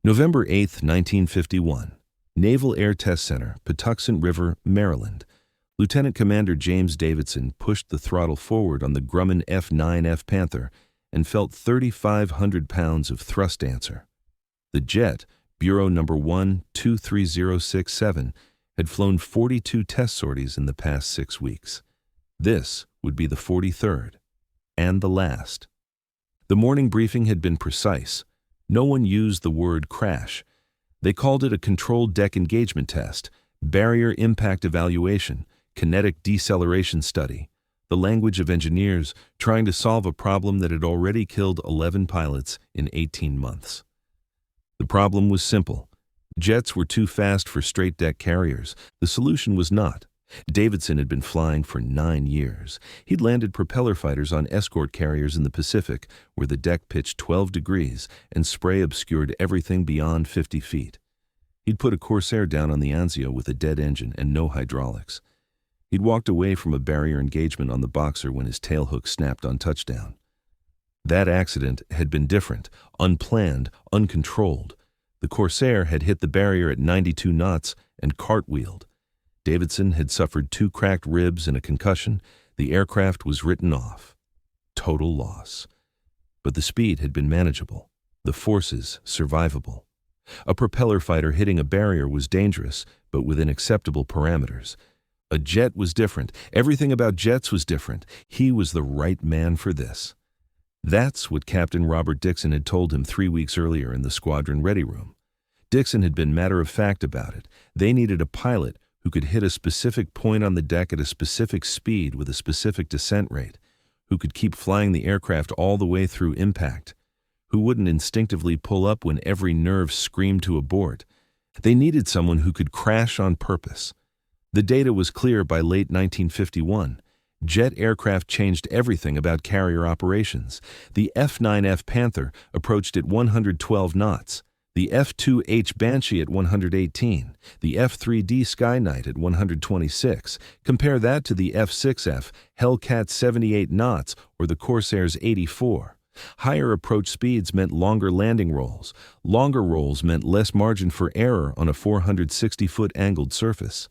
November 8, 1951. Naval Air Test Center, Patuxent River, Maryland. Lieutenant Commander James Davidson pushed the throttle forward on the Grumman F9F Panther and felt 3,500 pounds of thrust answer. The jet, Bureau number 123067, had flown 42 test sorties in the past 6 weeks. This would be the 43rd, and the last. The morning briefing had been precise. No one used the word crash. They called it a controlled deck engagement test, barrier impact evaluation, kinetic deceleration study, the language of engineers trying to solve a problem that had already killed 11 pilots in 18 months. The problem was simple. Jets were too fast for straight-deck carriers. The solution was not. Davidson had been flying for 9 years. He'd landed propeller fighters on escort carriers in the Pacific, where the deck pitched 12 degrees and spray obscured everything beyond 50 feet. He'd put a Corsair down on the Anzio with a dead engine and no hydraulics. He'd walked away from a barrier engagement on the Boxer when his tailhook snapped on touchdown. That accident had been different, unplanned, uncontrolled. The Corsair had hit the barrier at 92 knots and cartwheeled. Davidson had suffered 2 cracked ribs and a concussion. The aircraft was written off. Total loss. But the speed had been manageable, the forces survivable. A propeller fighter hitting a barrier was dangerous, but within acceptable parameters. A jet was different. Everything about jets was different. He was the right man for this. That's what Captain Robert Dixon had told him 3 weeks earlier in the squadron ready room. Dixon had been matter-of-fact about it. They needed a pilot who could hit a specific point on the deck at a specific speed with a specific descent rate, who could keep flying the aircraft all the way through impact, who wouldn't instinctively pull up when every nerve screamed to abort. They needed someone who could crash on purpose. The data was clear by late 1951. Jet aircraft changed everything about carrier operations. The F9F Panther approached at 112 knots. The F-2H Banshee at 118, the F-3D Skyknight at 126. Compare that to the F-6F Hellcat 78 knots or the Corsair's 84. Higher approach speeds meant longer landing rolls. Longer rolls meant less margin for error on a 460-foot angled surface.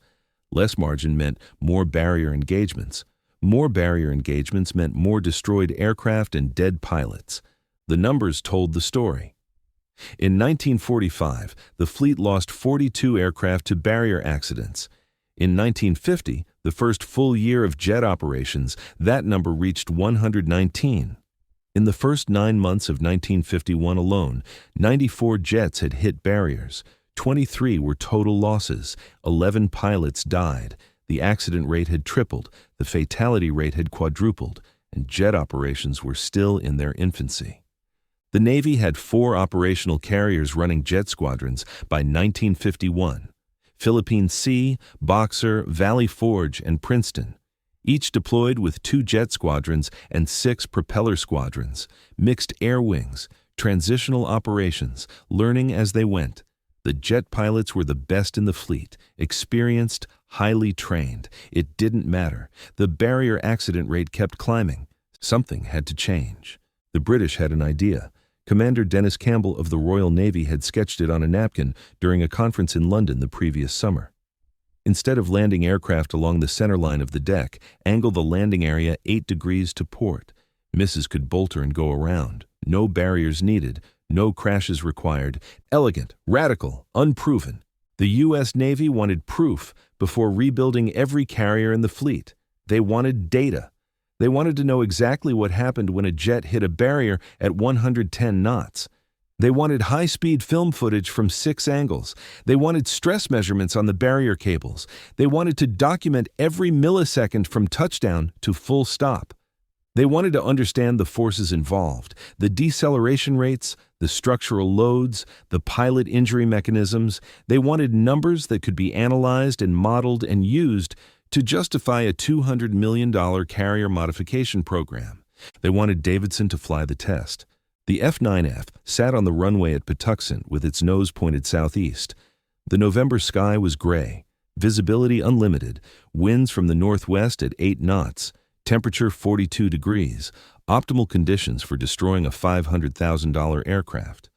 Less margin meant more barrier engagements. More barrier engagements meant more destroyed aircraft and dead pilots. The numbers told the story. In 1945, the fleet lost 42 aircraft to barrier accidents. In 1950, the first full year of jet operations, that number reached 119. In the first 9 months of 1951 alone, 94 jets had hit barriers. 23 were total losses. 11 pilots died. The accident rate had tripled. The fatality rate had quadrupled. And jet operations were still in their infancy. The Navy had 4 operational carriers running jet squadrons by 1951. Philippine Sea, Boxer, Valley Forge, and Princeton. Each deployed with 2 jet squadrons and 6 propeller squadrons, mixed air wings, transitional operations, learning as they went. The jet pilots were the best in the fleet, experienced, highly trained. It didn't matter. The barrier accident rate kept climbing. Something had to change. The British had an idea. Commander Dennis Campbell of the Royal Navy had sketched it on a napkin during a conference in London the previous summer. Instead of landing aircraft along the center line of the deck, angle the landing area 8 degrees to port. Misses could bolter and go around. No barriers needed. No crashes required. Elegant, radical, unproven. The U.S. Navy wanted proof before rebuilding every carrier in the fleet. They wanted data. They wanted to know exactly what happened when a jet hit a barrier at 110 knots. They wanted high-speed film footage from 6 angles. They wanted stress measurements on the barrier cables. They wanted to document every millisecond from touchdown to full stop. They wanted to understand the forces involved, the deceleration rates, the structural loads, the pilot injury mechanisms. They wanted numbers that could be analyzed and modeled and used to justify a $200 million carrier modification program. They wanted Davidson to fly the test. The F9F sat on the runway at Patuxent with its nose pointed southeast. The November sky was gray, visibility unlimited, winds from the northwest at 8 knots, temperature 42 degrees, optimal conditions for destroying a $500,000 aircraft.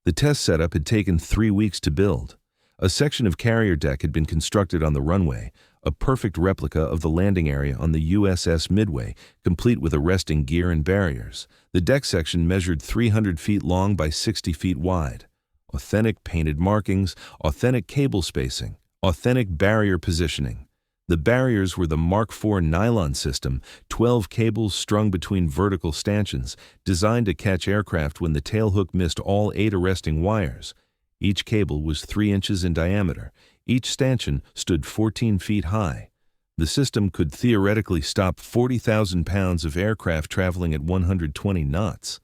The test setup had taken 3 weeks to build. A section of carrier deck had been constructed on the runway, a perfect replica of the landing area on the USS Midway, complete with arresting gear and barriers. The deck section measured 300 feet long by 60 feet wide. Authentic painted markings, authentic cable spacing, authentic barrier positioning. The barriers were the Mark IV nylon system, 12 cables strung between vertical stanchions, designed to catch aircraft when the tailhook missed all 8 arresting wires. Each cable was 3 inches in diameter. Each stanchion stood 14 feet high. The system could theoretically stop 40,000 pounds of aircraft traveling at 120 knots.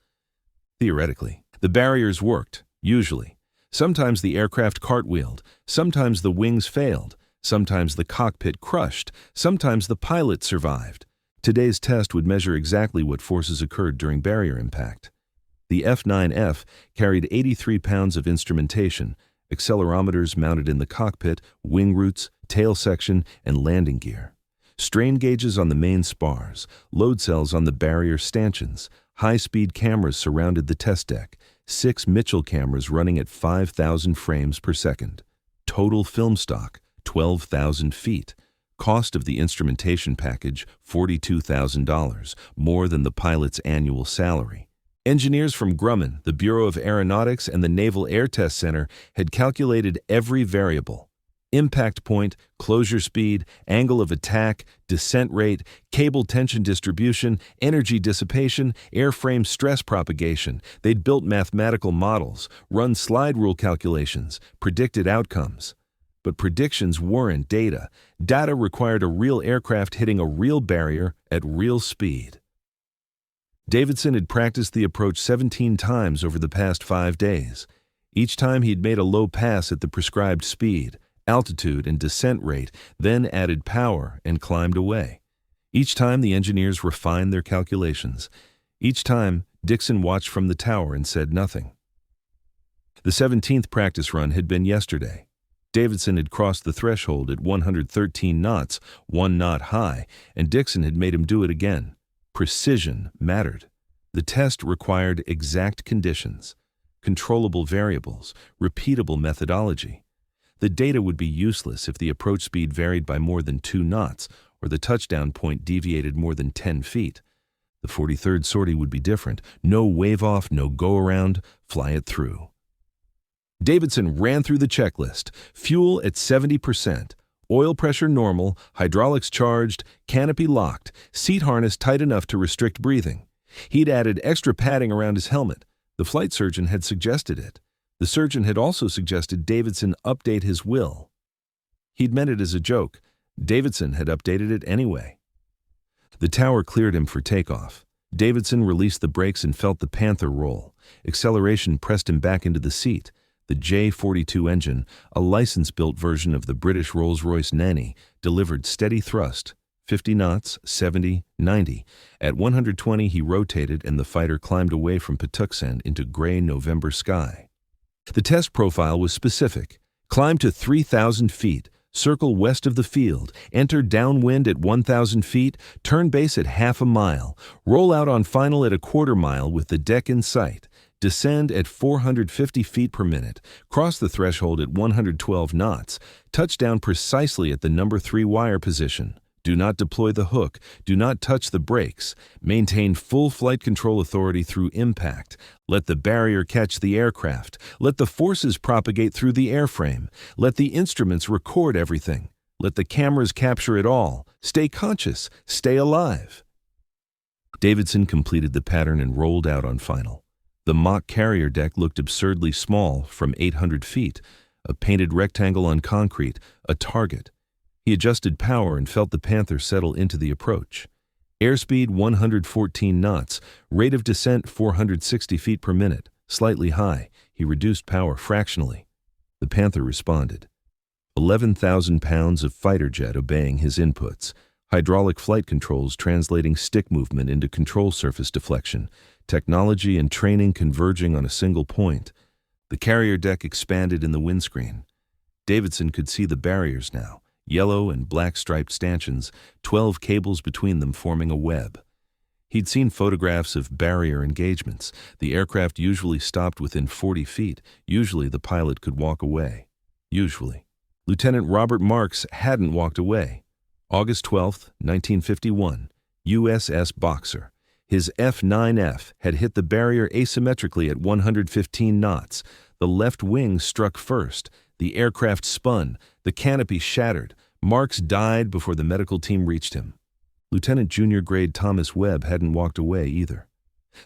Theoretically. The barriers worked, usually. Sometimes the aircraft cartwheeled, sometimes the wings failed, sometimes the cockpit crushed, sometimes the pilot survived. Today's test would measure exactly what forces occurred during barrier impact. The F9F carried 83 pounds of instrumentation, accelerometers mounted in the cockpit, wing roots, tail section, and landing gear. Strain gauges on the main spars, load cells on the barrier stanchions, high-speed cameras surrounded the test deck, 6 Mitchell cameras running at 5,000 frames per second. Total film stock, 12,000 feet. Cost of the instrumentation package, $42,000, more than the pilot's annual salary. Engineers from Grumman, the Bureau of Aeronautics, and the Naval Air Test Center had calculated every variable: impact point, closure speed, angle of attack, descent rate, cable tension distribution, energy dissipation, airframe stress propagation. They'd built mathematical models, run slide rule calculations, predicted outcomes. But predictions weren't data. Data required a real aircraft hitting a real barrier at real speed. Davidson had practiced the approach 17 times over the past 5 days. Each time he'd made a low pass at the prescribed speed, altitude, and descent rate, then added power and climbed away. Each time the engineers refined their calculations. Each time, Dixon watched from the tower and said nothing. The 17th practice run had been yesterday. Davidson had crossed the threshold at 113 knots, 1 knot high, and Dixon had made him do it again. Precision mattered. The test required exact conditions, controllable variables, repeatable methodology. The data would be useless if the approach speed varied by more than 2 knots or the touchdown point deviated more than 10 feet. The 43rd sortie would be different. No wave-off, no go-around, fly it through. Davidson ran through the checklist. Fuel at 70%. Oil pressure normal, hydraulics charged, canopy locked, seat harness tight enough to restrict breathing. He'd added extra padding around his helmet. The flight surgeon had suggested it. The surgeon had also suggested Davidson update his will. He'd meant it as a joke. Davidson had updated it anyway. The tower cleared him for takeoff. Davidson released the brakes and felt the Panther roll. Acceleration pressed him back into the seat. The J-42 engine, a license-built version of the British Rolls-Royce Nanny, delivered steady thrust, 50 knots, 70, 90. At 120 he rotated and the fighter climbed away from Patuxent into gray November sky. The test profile was specific. Climb to 3,000 feet, circle west of the field, enter downwind at 1,000 feet, turn base at half a mile, roll out on final at a quarter mile with the deck in sight. Descend at 450 feet per minute, cross the threshold at 112 knots, touch down precisely at the number 3 wire position. Do not deploy the hook, do not touch the brakes, maintain full flight control authority through impact, let the barrier catch the aircraft, let the forces propagate through the airframe, let the instruments record everything, let the cameras capture it all, stay conscious, stay alive. Davidson completed the pattern and rolled out on final. The mock carrier deck looked absurdly small from 800 feet, a painted rectangle on concrete, a target. He adjusted power and felt the Panther settle into the approach. Airspeed 114 knots, rate of descent 460 feet per minute, slightly high. He reduced power fractionally. The Panther responded. 11,000 pounds of fighter jet obeying his inputs, hydraulic flight controls translating stick movement into control surface deflection, technology and training converging on a single point. The carrier deck expanded in the windscreen. Davidson could see the barriers now, yellow and black striped stanchions, 12 cables between them forming a web. He'd seen photographs of barrier engagements. The aircraft usually stopped within 40 feet. Usually the pilot could walk away. Usually. Lieutenant Robert Marks hadn't walked away. August 12, 1951, USS Boxer. His F9F had hit the barrier asymmetrically at 115 knots. The left wing struck first. The aircraft spun. The canopy shattered. Marks died before the medical team reached him. Lieutenant Junior Grade Thomas Webb hadn't walked away either.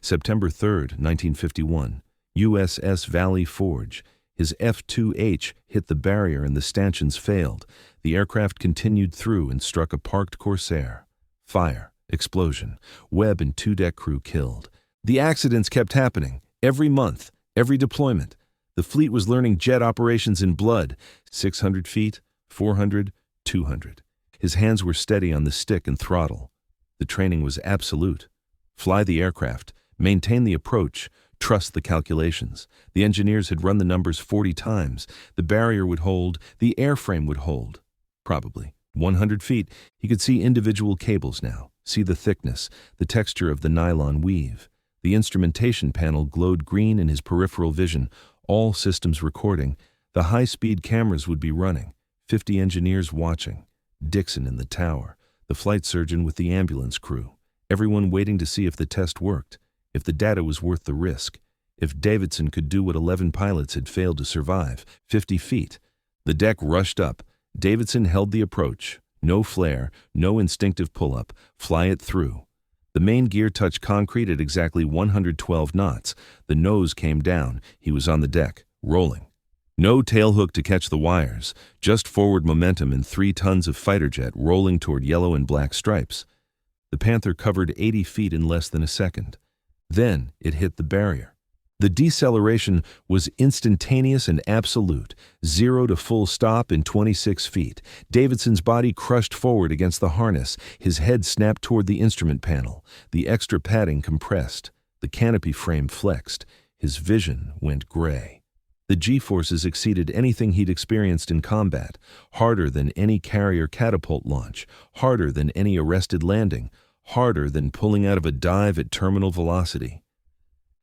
September 3, 1951, USS Valley Forge. His F-2H hit the barrier and the stanchions failed. The aircraft continued through and struck a parked Corsair. Fire. Explosion. Webb and 2 deck crew killed. The accidents kept happening. Every month. Every deployment. The fleet was learning jet operations in blood. 600 feet, 400, 200. His hands were steady on the stick and throttle. The training was absolute. Fly the aircraft. Maintain the approach. Trust the calculations. The engineers had run the numbers 40 times. The barrier would hold. The airframe would hold. Probably. 100 feet. He could see individual cables now. See the thickness, the texture of the nylon weave. The instrumentation panel glowed green in his peripheral vision. All systems recording. The high-speed cameras would be running. 50 engineers watching. Dixon in the tower. The flight surgeon with the ambulance crew. Everyone waiting to see if the test worked. If the data was worth the risk. If Davidson could do what 11 pilots had failed to survive. 50 feet. The deck rushed up. Davidson held the approach. No flare, no instinctive pull-up. Fly it through. The main gear touched concrete at exactly 112 knots. The nose came down. He was on the deck, rolling. No tailhook to catch the wires. Just forward momentum and 3 tons of fighter jet rolling toward yellow and black stripes. The Panther covered 80 feet in less than a second. Then it hit the barrier. The deceleration was instantaneous and absolute, 0 to full stop in 26 feet. Davidson's body crushed forward against the harness. His head snapped toward the instrument panel. The extra padding compressed. The canopy frame flexed. His vision went gray. The G-forces exceeded anything he'd experienced in combat, harder than any carrier catapult launch, harder than any arrested landing, harder than pulling out of a dive at terminal velocity.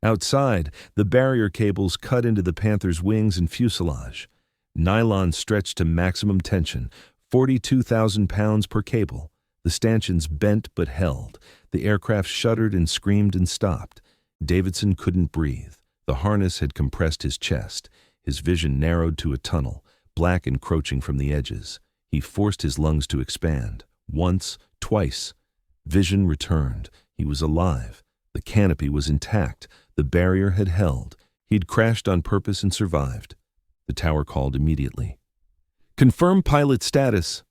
Outside, the barrier cables cut into the Panther's wings and fuselage. Nylon stretched to maximum tension, 42,000 pounds per cable. The stanchions bent but held. The aircraft shuddered and screamed and stopped. Davidson couldn't breathe. The harness had compressed his chest. His vision narrowed to a tunnel, black encroaching from the edges. He forced his lungs to expand. Once, twice. Vision returned. He was alive. The canopy was intact. The barrier had held. He'd crashed on purpose and survived. The tower called immediately. "Confirm pilot status."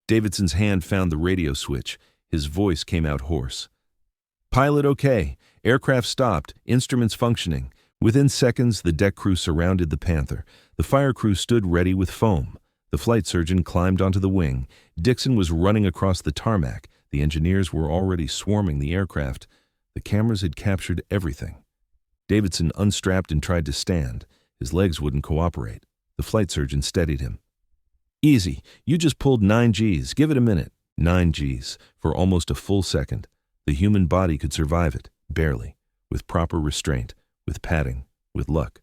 Davidson's hand found the radio switch. His voice came out hoarse. "Pilot okay. Aircraft stopped. Instruments functioning." Within seconds, the deck crew surrounded the Panther. The fire crew stood ready with foam. The flight surgeon climbed onto the wing. Dixon was running across the tarmac. The engineers were already swarming the aircraft. The cameras had captured everything. Davidson unstrapped and tried to stand. His legs wouldn't cooperate. The flight surgeon steadied him. "Easy. You just pulled 9 Gs. Give it a minute." 9 Gs. For almost a full second. The human body could survive it. Barely. With proper restraint. With padding. With luck.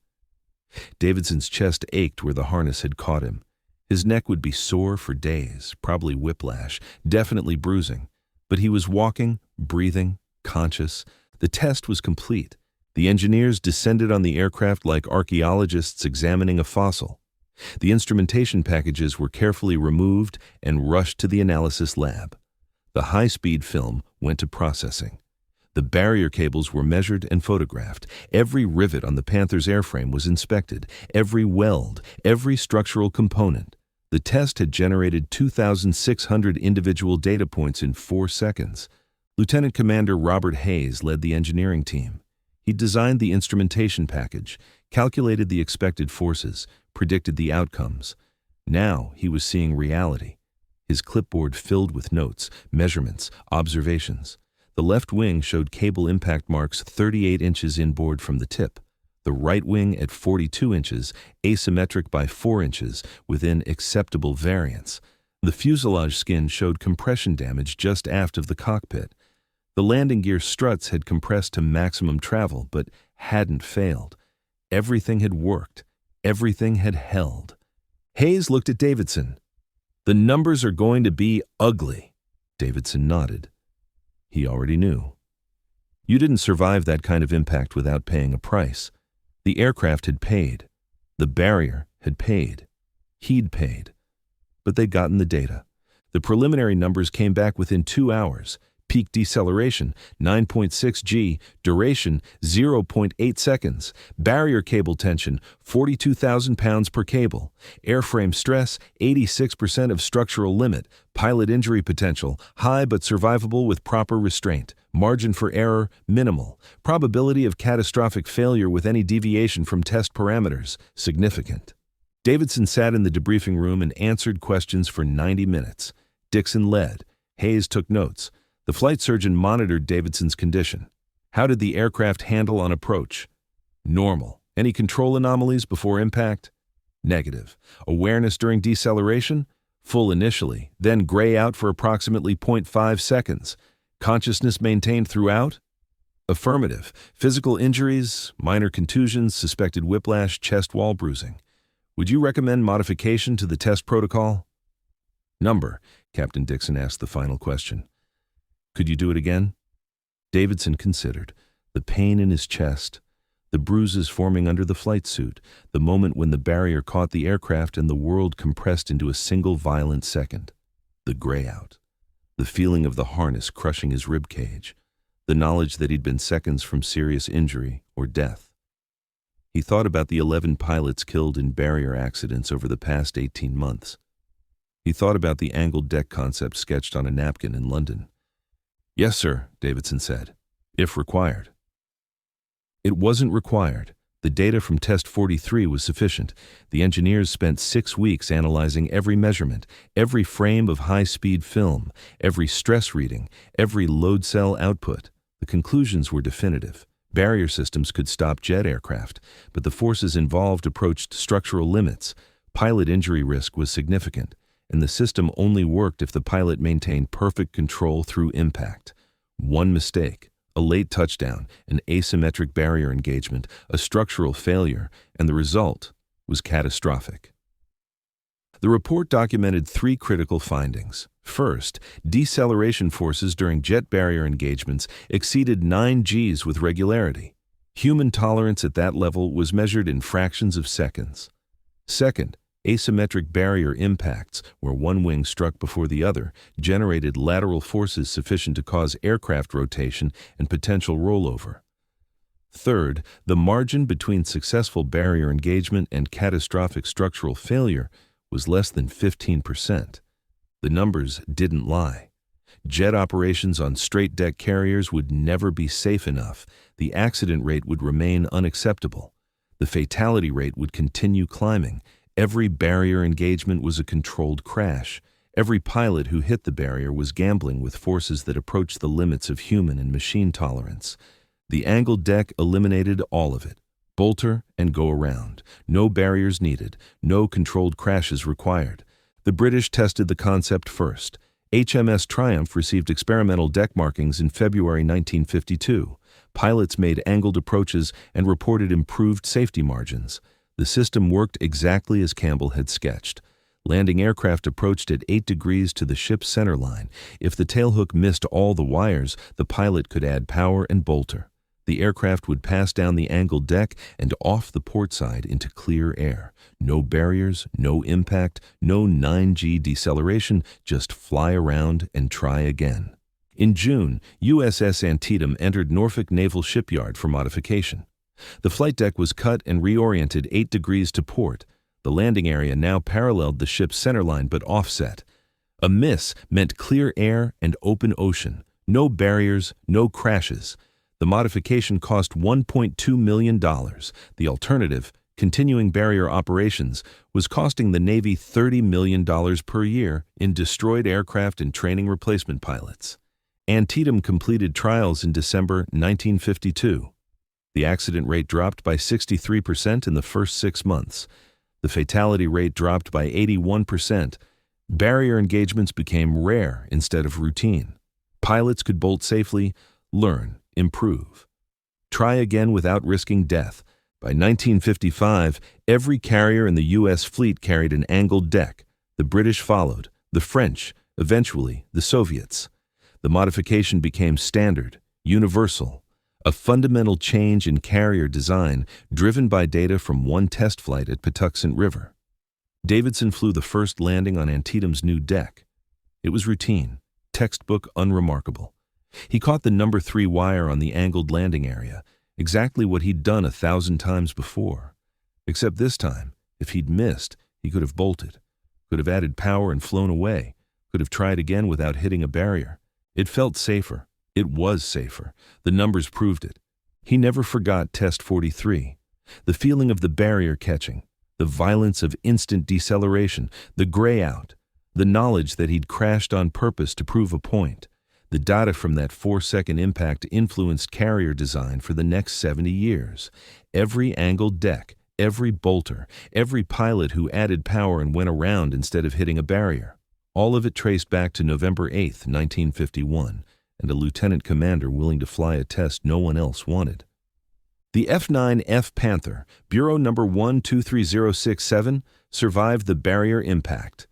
Davidson's chest ached where the harness had caught him. His neck would be sore for days. Probably whiplash. Definitely bruising. But he was walking, breathing, conscious. The test was complete. The engineers descended on the aircraft like archaeologists examining a fossil. The instrumentation packages were carefully removed and rushed to the analysis lab. The high-speed film went to processing. The barrier cables were measured and photographed. Every rivet on the Panther's airframe was inspected. Every weld, every structural component. The test had generated 2,600 individual data points in 4 seconds. Lieutenant Commander Robert Hayes led the engineering team. He designed the instrumentation package, calculated the expected forces, predicted the outcomes. Now he was seeing reality. His clipboard filled with notes, measurements, observations. The left wing showed cable impact marks 38 inches inboard from the tip. The right wing at 42 inches, asymmetric by 4 inches, within acceptable variance. The fuselage skin showed compression damage just aft of the cockpit. The landing gear struts had compressed to maximum travel, but hadn't failed. Everything had worked. Everything had held. Hayes looked at Davidson. "The numbers are going to be ugly." Davidson nodded. He already knew. You didn't survive that kind of impact without paying a price. The aircraft had paid. The barrier had paid. He'd paid. But they'd gotten the data. The preliminary numbers came back within 2 hours. Peak deceleration, 9.6 G, duration, 0.8 seconds. Barrier cable tension, 42,000 pounds per cable. Airframe stress, 86% of structural limit. Pilot injury potential, high but survivable with proper restraint. Margin for error, minimal. Probability of catastrophic failure with any deviation from test parameters, significant. Davidson sat in the debriefing room and answered questions for 90 minutes. Dixon led. Hayes took notes. The flight surgeon monitored Davidson's condition. How did the aircraft handle on approach? Normal. Any control anomalies before impact? Negative. Awareness during deceleration? Full initially, then gray out for approximately 0.5 seconds. Consciousness maintained throughout? Affirmative. Physical injuries, minor contusions, suspected whiplash, chest wall bruising. Would you recommend modification to the test protocol? Number, Captain Dixon asked the final question. Could you do it again? Davidson considered. The pain in his chest, the bruises forming under the flight suit, the moment when the barrier caught the aircraft and the world compressed into a single violent second. The gray out. The feeling of the harness crushing his rib cage. The knowledge that he'd been seconds from serious injury or death. He thought about the 11 pilots killed in barrier accidents over the past 18 months. He thought about the angled deck concept sketched on a napkin in London. "Yes, sir," Davidson said, "if required." It wasn't required. The data from Test 43 was sufficient. The engineers spent 6 weeks analyzing every measurement, every frame of high-speed film, every stress reading, every load cell output. The conclusions were definitive. Barrier systems could stop jet aircraft, but the forces involved approached structural limits. Pilot injury risk was significant, and the system only worked if the pilot maintained perfect control through impact. One mistake, a late touchdown, an asymmetric barrier engagement, a structural failure, and the result was catastrophic. The report documented 3 critical findings. First, deceleration forces during jet barrier engagements exceeded 9 Gs with regularity. Human tolerance at that level was measured in fractions of seconds. Second, asymmetric barrier impacts, where one wing struck before the other, generated lateral forces sufficient to cause aircraft rotation and potential rollover. Third, the margin between successful barrier engagement and catastrophic structural failure was less than 15%. The numbers didn't lie. Jet operations on straight-deck carriers would never be safe enough. The accident rate would remain unacceptable. The fatality rate would continue climbing. Every barrier engagement was a controlled crash. Every pilot who hit the barrier was gambling with forces that approached the limits of human and machine tolerance. The angled deck eliminated all of it. Bolter and go around. No barriers needed. No controlled crashes required. The British tested the concept first. HMS Triumph received experimental deck markings in February 1952. Pilots made angled approaches and reported improved safety margins. The system worked exactly as Campbell had sketched. Landing aircraft approached at 8 degrees to the ship's center line. If the tailhook missed all the wires, the pilot could add power and bolter. The aircraft would pass down the angled deck and off the port side into clear air. No barriers, no impact, no 9G deceleration, just fly around and try again. In June, USS Antietam entered Norfolk Naval Shipyard for modification. The flight deck was cut and reoriented 8 degrees to port. The landing area now paralleled the ship's centerline but offset. A miss meant clear air and open ocean. No barriers, no crashes. The modification cost $1.2 million. The alternative, continuing barrier operations, was costing the Navy $30 million per year in destroyed aircraft and training replacement pilots. Antietam completed trials in December 1952. The accident rate dropped by 63% in the first 6 months. The fatality rate dropped by 81%. Barrier engagements became rare instead of routine. Pilots could bolt safely, learn, improve. Try again without risking death. By 1955, every carrier in the U.S. fleet carried an angled deck. The British followed, the French, eventually the Soviets. The modification became standard, universal, a fundamental change in carrier design driven by data from one test flight at Patuxent River. Davidson flew the first landing on Antietam's new deck. It was routine, textbook unremarkable. He caught the number 3 wire on the angled landing area, exactly what he'd done 1,000 times before. Except this time, if he'd missed, he could have bolted, could have added power and flown away, could have tried again without hitting a barrier. It felt safer. It was safer. The numbers proved it. He never forgot Test 43. The feeling of the barrier catching, the violence of instant deceleration, the gray out, the knowledge that he'd crashed on purpose to prove a point. The data from that 4-second impact influenced carrier design for the next 70 years. Every angled deck, every bolter, every pilot who added power and went around instead of hitting a barrier. All of it traced back to November 8, 1951, and a lieutenant commander willing to fly a test no one else wanted. The F9F Panther, Bureau number 123067, survived the barrier impact.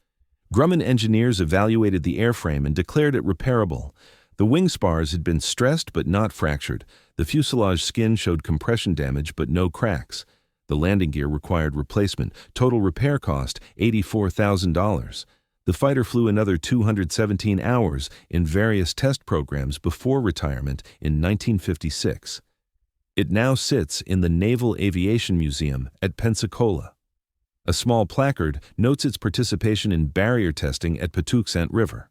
Grumman engineers evaluated the airframe and declared it repairable. The wing spars had been stressed but not fractured. The fuselage skin showed compression damage but no cracks. The landing gear required replacement. Total repair cost $84,000. The fighter flew another 217 hours in various test programs before retirement in 1956. It now sits in the Naval Aviation Museum at Pensacola. A small placard notes its participation in barrier testing at Patuxent River.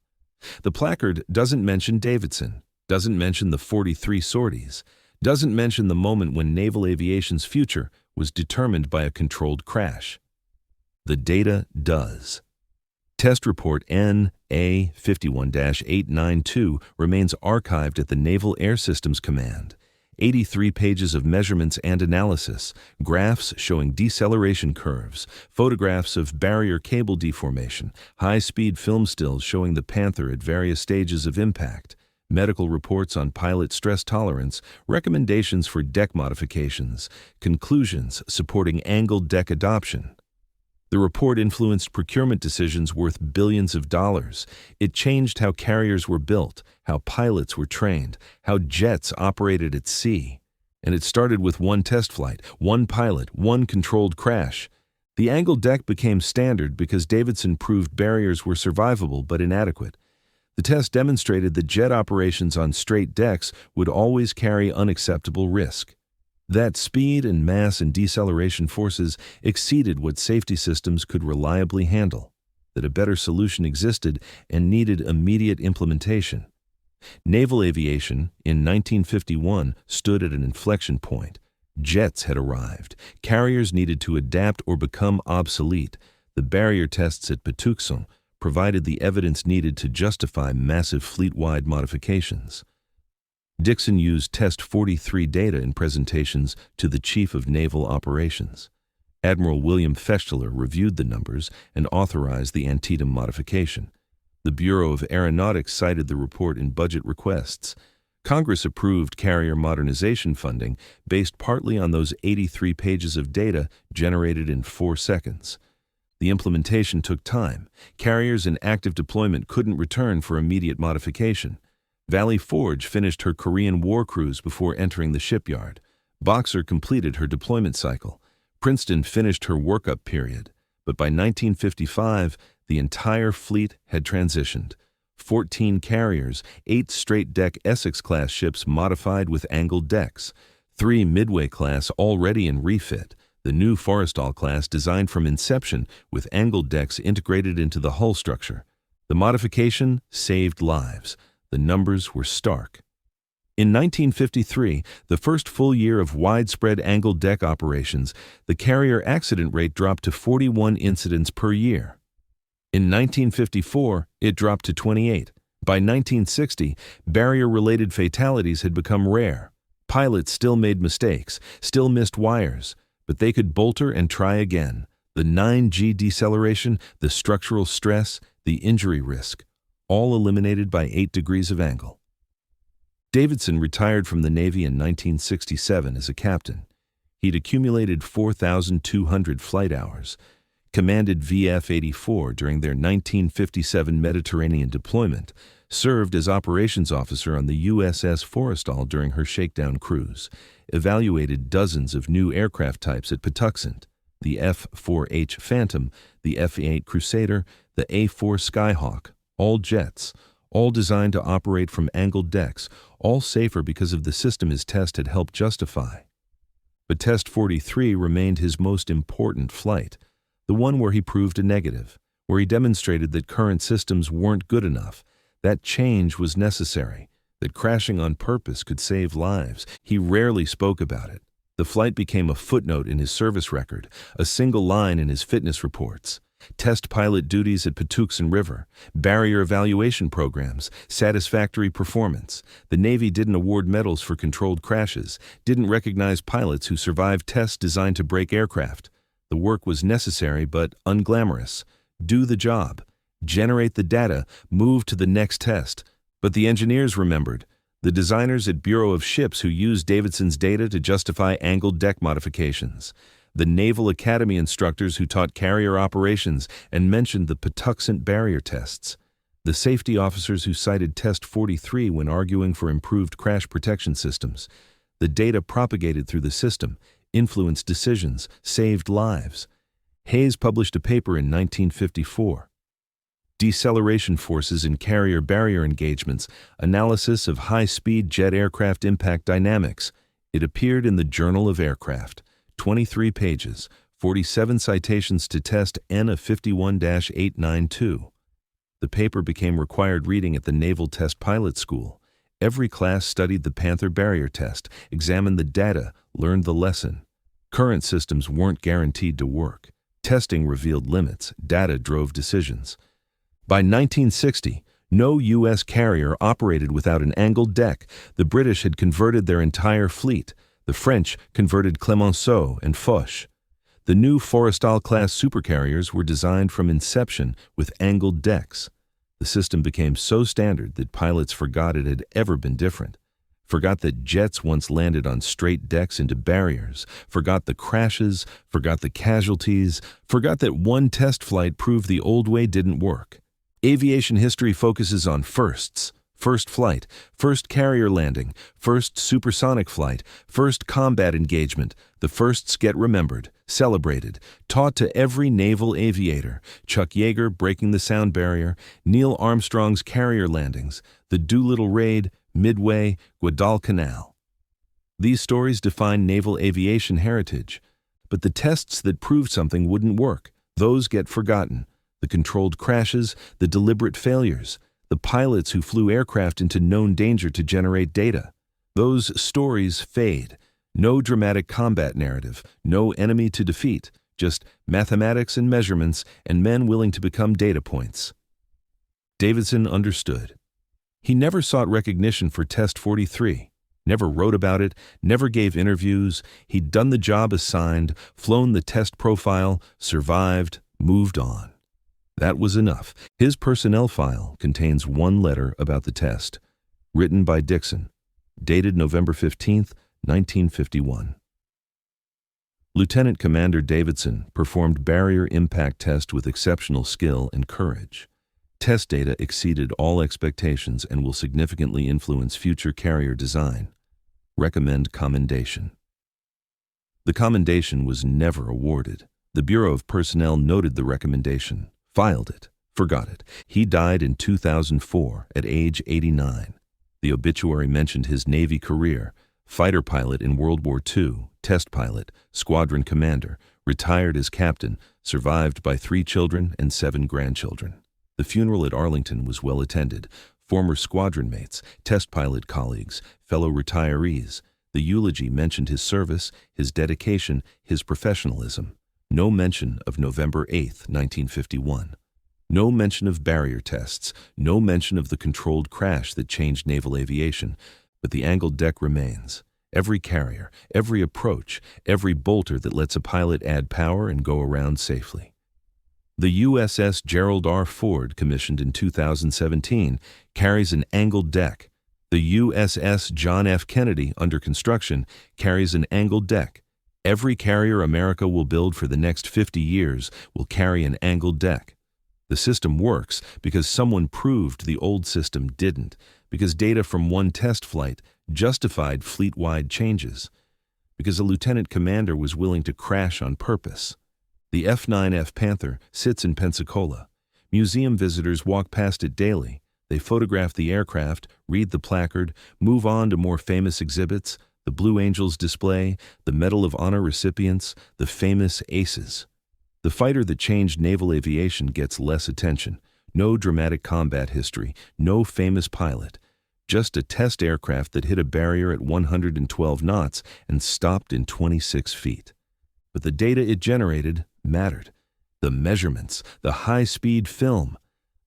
The placard doesn't mention Davidson, doesn't mention the 43 sorties, doesn't mention the moment when naval aviation's future was determined by a controlled crash. The data does. Test report NA-51-892 remains archived at the Naval Air Systems Command. 83 pages of measurements and analysis, graphs showing deceleration curves, photographs of barrier cable deformation, high-speed film stills showing the Panther at various stages of impact, medical reports on pilot stress tolerance, recommendations for deck modifications, conclusions supporting angled deck adoption. The report influenced procurement decisions worth billions of dollars. It changed how carriers were built, how pilots were trained, how jets operated at sea. And it started with one test flight, one pilot, one controlled crash. The angled deck became standard because Davidson proved barriers were survivable but inadequate. The test demonstrated that jet operations on straight decks would always carry unacceptable risk. That speed and mass and deceleration forces exceeded what safety systems could reliably handle, that a better solution existed and needed immediate implementation. Naval aviation, in 1951, stood at an inflection point. Jets had arrived. Carriers needed to adapt or become obsolete. The barrier tests at Patuxent provided the evidence needed to justify massive fleet-wide modifications. Dixon used Test 43 data in presentations to the Chief of Naval Operations. Admiral William Fechteler reviewed the numbers and authorized the Antietam modification. The Bureau of Aeronautics cited the report in budget requests. Congress approved carrier modernization funding based partly on those 83 pages of data generated in 4 seconds. The implementation took time. Carriers in active deployment couldn't return for immediate modification. Valley Forge finished her Korean War cruise before entering the shipyard. Boxer completed her deployment cycle. Princeton finished her workup period. But by 1955, the entire fleet had transitioned. 14 carriers, 8 straight-deck Essex-class ships modified with angled decks, 3 Midway-class already in refit, the new Forrestal-class designed from inception with angled decks integrated into the hull structure. The modification saved lives. The numbers were stark. In 1953, the first full year of widespread angled deck operations, the carrier accident rate dropped to 41 incidents per year. In 1954, it dropped to 28. By 1960, barrier-related fatalities had become rare. Pilots still made mistakes, still missed wires, but they could bolter and try again. The 9G deceleration, the structural stress, the injury risk, all eliminated by 8 degrees of angle. Davidson retired from the Navy in 1967 as a captain. He'd accumulated 4,200 flight hours, commanded VF-84 during their 1957 Mediterranean deployment, served as operations officer on the USS Forrestal during her shakedown cruise, evaluated dozens of new aircraft types at Patuxent, the F-4H Phantom, the F-8 Crusader, the A-4 Skyhawk, all jets, all designed to operate from angled decks, all safer because of the system his test had helped justify. But Test 43 remained his most important flight, the one where he proved a negative, where he demonstrated that current systems weren't good enough, that change was necessary, that crashing on purpose could save lives. He rarely spoke about it. The flight became a footnote in his service record, a single line in his fitness reports. Test pilot duties at Patuxent River, barrier evaluation programs, satisfactory performance. The Navy didn't award medals for controlled crashes, didn't recognize pilots who survived tests designed to break aircraft. The work was necessary but unglamorous. Do the job. Generate the data. Move to the next test. But the engineers remembered. The designers at Bureau of Ships who used Davidson's data to justify angled deck modifications. The Naval Academy instructors who taught carrier operations and mentioned the Patuxent barrier tests. The safety officers who cited Test 43 when arguing for improved crash protection systems. The data propagated through the system, influenced decisions, saved lives. Hayes published a paper in 1954. Deceleration Forces in Carrier Barrier Engagements, Analysis of High-Speed Jet Aircraft Impact Dynamics. It appeared in the Journal of Aircraft. 23 pages, 47 citations to test N of 51-892. The paper became required reading at the Naval Test Pilot School. Every class studied the Panther barrier test, examined the data, learned the lesson. Current systems weren't guaranteed to work. Testing revealed limits, data drove decisions. By 1960, no U.S. carrier operated without an angled deck. The British had converted their entire fleet. The French converted Clemenceau and Foch. The new Forrestal-class supercarriers were designed from inception with angled decks. The system became so standard that pilots forgot it had ever been different, forgot that jets once landed on straight decks into barriers, forgot the crashes, forgot the casualties, forgot that one test flight proved the old way didn't work. Aviation history focuses on firsts. First flight, first carrier landing, first supersonic flight, first combat engagement. The firsts get remembered, celebrated, taught to every naval aviator. Chuck Yeager breaking the sound barrier, Neil Armstrong's carrier landings, the Doolittle raid, Midway, Guadalcanal. These stories define naval aviation heritage. But the tests that proved something wouldn't work, those get forgotten. The controlled crashes, the deliberate failures, the pilots who flew aircraft into known danger to generate data. Those stories fade. No dramatic combat narrative, no enemy to defeat, just mathematics and measurements and men willing to become data points. Davidson understood. He never sought recognition for Test 43, never wrote about it, never gave interviews. He'd done the job assigned, flown the test profile, survived, moved on. That was enough. His personnel file contains one letter about the test, written by Dixon, dated November 15, 1951. Lieutenant Commander Davidson performed barrier impact test with exceptional skill and courage. Test data exceeded all expectations and will significantly influence future carrier design. Recommend commendation. The commendation was never awarded. The Bureau of Personnel noted the recommendation, filed it, forgot it. He died in 2004 at age 89. The obituary mentioned his Navy career: fighter pilot in World War II, test pilot, squadron commander, retired as captain, survived by 3 children and 7 grandchildren. The funeral at Arlington was well attended. Former squadron mates, test pilot colleagues, fellow retirees. The eulogy mentioned his service, his dedication, his professionalism. No mention of November 8, 1951. No mention of barrier tests. No mention of the controlled crash that changed naval aviation. But the angled deck remains. Every carrier, every approach, every bolter that lets a pilot add power and go around safely. The USS Gerald R. Ford, commissioned in 2017, carries an angled deck. The USS John F. Kennedy, under construction, carries an angled deck. Every carrier America will build for the next 50 years will carry an angled deck. The system works because someone proved the old system didn't, because data from one test flight justified fleet-wide changes, because a lieutenant commander was willing to crash on purpose. The F9F Panther sits in Pensacola. Museum visitors walk past it daily. They photograph the aircraft, read the placard, move on to more famous exhibits, the Blue Angels display, the Medal of Honor recipients, the famous aces. The fighter that changed naval aviation gets less attention. No dramatic combat history, no famous pilot. Just a test aircraft that hit a barrier at 112 knots and stopped in 26 feet. But the data it generated mattered. The measurements, the high-speed film,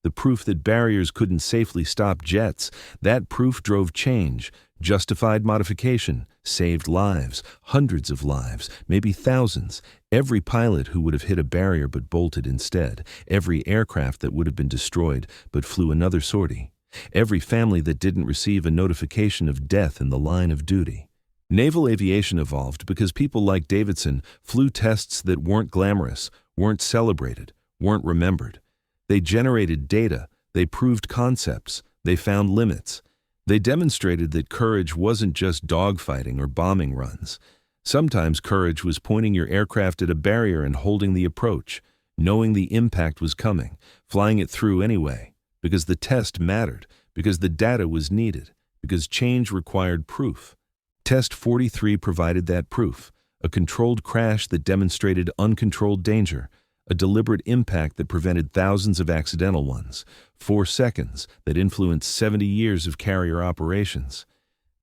the proof that barriers couldn't safely stop jets, that proof drove change, justified modification, saved lives, hundreds of lives, maybe thousands. Every pilot who would have hit a barrier but bolted instead, every aircraft that would have been destroyed but flew another sortie, every family that didn't receive a notification of death in the line of duty. Naval aviation evolved because people like Davidson flew tests that weren't glamorous, weren't celebrated, weren't remembered. They generated data, they proved concepts, they found limits. They demonstrated that courage wasn't just dogfighting or bombing runs. Sometimes courage was pointing your aircraft at a barrier and holding the approach, knowing the impact was coming, flying it through anyway, because the test mattered, because the data was needed, because change required proof. Test 43 provided that proof, a controlled crash that demonstrated uncontrolled danger, a deliberate impact that prevented thousands of accidental ones, 4 seconds that influenced 70 years of carrier operations.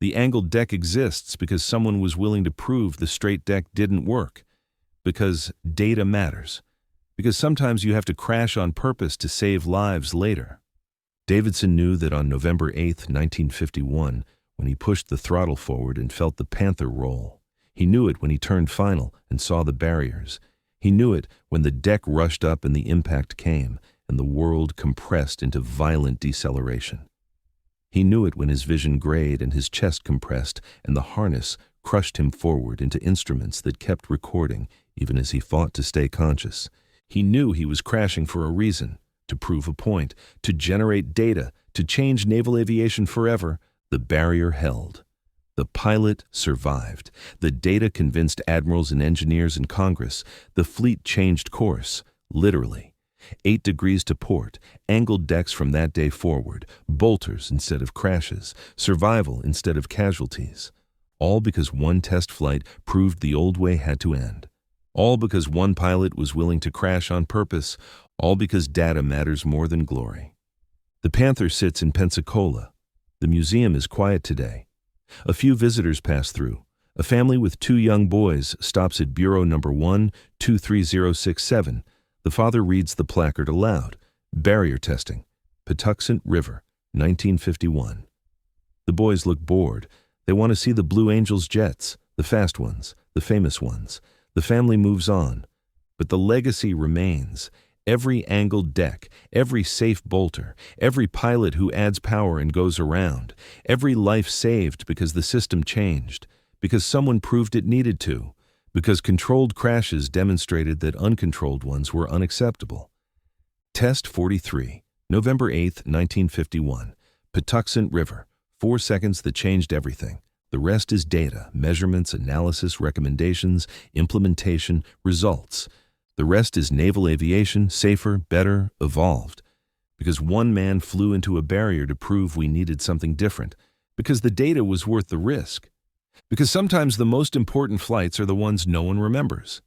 The angled deck exists because someone was willing to prove the straight deck didn't work, because data matters, because sometimes you have to crash on purpose to save lives later. Davidson knew that on November 8, 1951, when he pushed the throttle forward and felt the Panther roll. He knew it when he turned final and saw the barriers. He knew it when the deck rushed up and the impact came, and the world compressed into violent deceleration. He knew it when his vision grayed and his chest compressed, and the harness crushed him forward into instruments that kept recording, even as he fought to stay conscious. He knew he was crashing for a reason, to prove a point, to generate data, to change naval aviation forever. The barrier held. The pilot survived. The data convinced admirals and engineers in Congress. The fleet changed course, literally. 8 degrees to port, angled decks from that day forward, bolters instead of crashes, survival instead of casualties. All because one test flight proved the old way had to end. All because one pilot was willing to crash on purpose. All because data matters more than glory. The Panther sits in Pensacola. The museum is quiet today. A few visitors pass through. A family with 2 young boys stops at Bureau number 123067. The father reads the placard aloud. Barrier testing. Patuxent River, 1951. The boys look bored. They want to see the Blue Angels jets, the fast ones, the famous ones. The family moves on. But the legacy remains. Every angled deck, every safe bolter, every pilot who adds power and goes around, every life saved because the system changed, because someone proved it needed to, because controlled crashes demonstrated that uncontrolled ones were unacceptable. Test 43, November 8, 1951, Patuxent River, 4 seconds that changed everything. The rest is data, measurements, analysis, recommendations, implementation, results. The rest is naval aviation, safer, better, evolved. Because one man flew into a barrier to prove we needed something different. Because the data was worth the risk. Because sometimes the most important flights are the ones no one remembers.